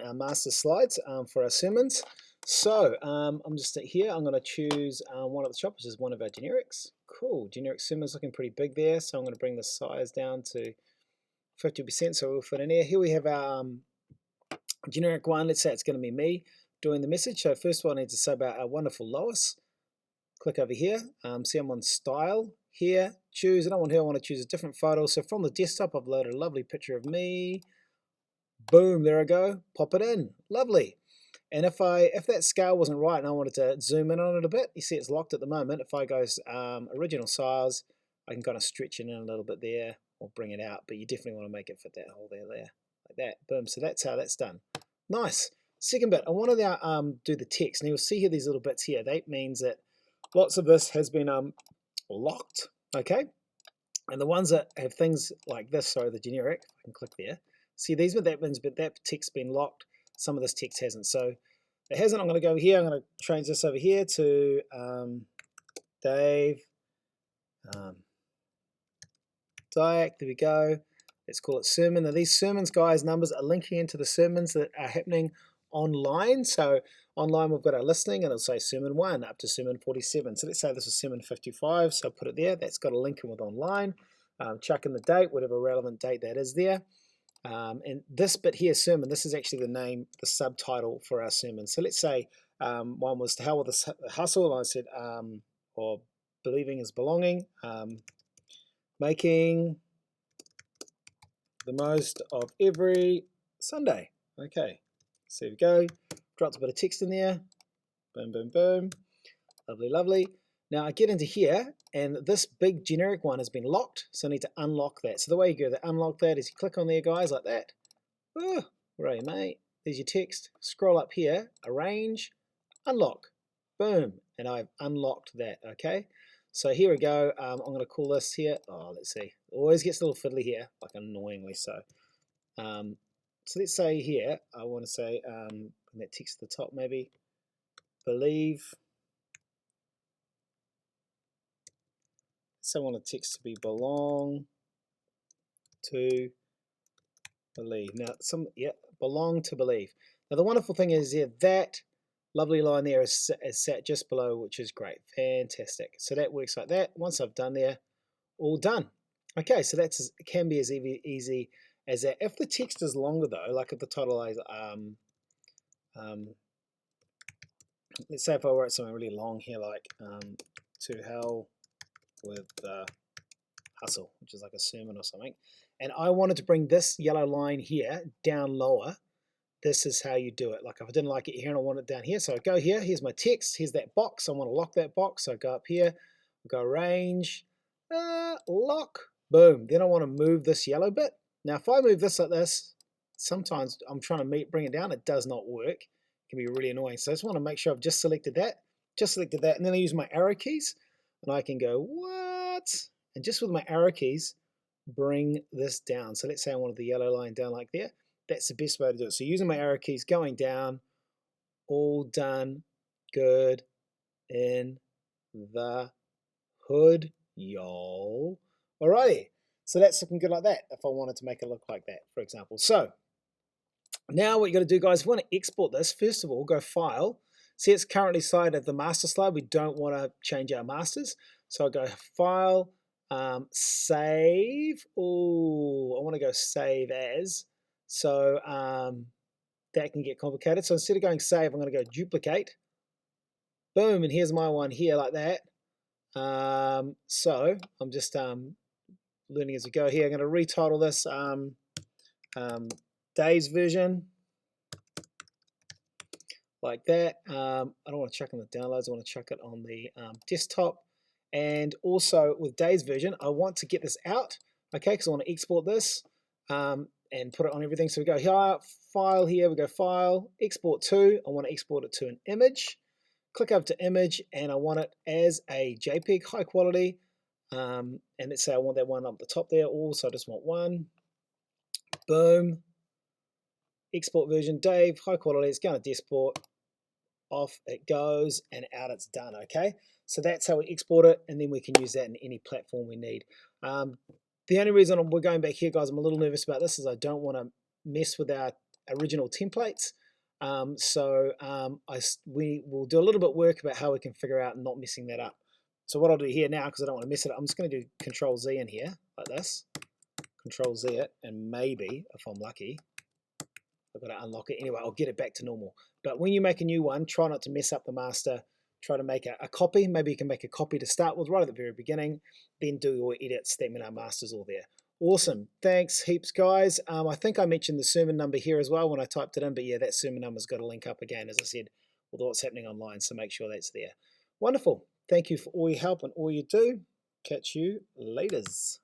our master slides for our sermons. So I'm just here. I'm going to choose one at the top, which is one of our generics. Cool. Generic sermons looking pretty big there. So I'm going to bring the size down to 50%, so we'll fit in here. Here we have our generic one. Let's say it's going to be me doing the message. So first of all, I need to say about our wonderful Lois. Click over here. See, I'm on style here. Choose. I don't want her. I want to choose a different photo. So from the desktop, I've loaded a lovely picture of me. Boom, there I go. Pop it in. Lovely. And if that scale wasn't right and I wanted to zoom in on it a bit, you see it's locked at the moment. If I go original size, I can kind of stretch it in a little bit there or bring it out, but you definitely want to make it fit that hole there, like that. Boom. So that's how that's done. Nice. Second bit, I want to now do the text. And you'll see here these little bits here. That means that lots of this has been locked, okay? And the ones that have things like this, so the generic, I can click there. See, these are that means, but that text's been locked. Some of this text hasn't. So it hasn't. I'm going to go over here. I'm going to change this over here to Dave Dyack. There we go. Let's call it sermon. Now these sermons, guys, numbers are linking into the sermons that are happening online. So online we've got our listening and it'll say sermon 1 up to sermon 47. So let's say this is sermon 55. So I'll put it there. That's got a link in with online. Chuck in the date, whatever relevant date that is there. And this bit here, sermon, this is actually the name, the subtitle for our sermon. So let's say one was to hell with the hustle, and I said, or believing is belonging, making the most of every Sunday. Okay, so there we go. Dropped a bit of text in there. Boom, boom, boom. Lovely, lovely. Now I get into here, and this big generic one has been locked, so I need to unlock that. So the way you go to unlock that is you click on there, guys, like that. Oh, where are you, mate? There's your text. Scroll up here, arrange, unlock. Boom, and I've unlocked that, okay? So here we go. I'm going to call this here. Oh, let's see. It always gets a little fiddly here, like annoyingly so. So let's say here, I want to say, bring that text at the top maybe, believe. So I want the text to be belong to believe. Now, belong to believe. Now, the wonderful thing is here, that lovely line there is sat just below, which is great. Fantastic. So that works like that. Once I've done there, all done. Okay, so that can be as easy as that. If the text is longer though, like if the title is, let's say if I wrote something really long here, like to hell with the hustle, which is like a sermon or something, and I wanted to bring this yellow line here down lower, this is how you do it. Like if I didn't like it here and I want it down here, so I go here, here's my text, here's that box, I want to lock that box, so I go up here, go arrange, lock, boom. Then I want to move this yellow bit. Now if I move this like this, sometimes I'm trying to bring it down, it does not work. It can be really annoying. So I just want to make sure I've just selected that, and then I use my arrow keys, and I can go, what? And just with my arrow keys, bring this down. So let's say I wanted the yellow line down like there. That's the best way to do it. So using my arrow keys, going down, all done, good, in the hood, y'all. Alrighty, so that's looking good like that, if I wanted to make it look like that, for example. So now what you got to do, guys, if you want to export this, first of all, go File. See, it's currently cited as the master slide. We don't want to change our masters. So I go File, Save. Oh, I want to go Save As. So that can get complicated. So instead of going Save, I'm going to go Duplicate. Boom, and here's my one here like that. So I'm just learning as we go here. I'm going to retitle this Dave's version. Like that. I don't want to chuck on the downloads, I want to chuck it on the desktop. And also with Dave's version, I want to get this out, okay, because I want to export this and put it on everything. So we go here, File here, we go File, Export to, I want to export it to an image. Click over to Image, and I want it as a JPEG, high quality. And let's say I want that one up the top there, also I just want one. Boom. Export version, Dave, high quality, it's going to desktop, off it goes, and out it's done, okay? So that's how we export it, and then we can use that in any platform we need. The only reason we're going back here, guys, I'm a little nervous about this, is I don't want to mess with our original templates. We will do a little bit of work about how we can figure out not messing that up. So what I'll do here now, because I don't want to mess it up, I'm just going to do Control Z in here like this, Control Z it, and maybe if I'm lucky, I've got to unlock it. Anyway, I'll get it back to normal. But when you make a new one, try not to mess up the master. Try to make a copy. Maybe you can make a copy to start with right at the very beginning, then do your edits. That means our master's all there. Awesome. Thanks heaps, guys. I think I mentioned the sermon number here as well when I typed it in, but yeah, that sermon number's got a link up again, as I said, with what's happening online, so make sure that's there. Wonderful. Thank you for all your help and all you do. Catch you laters.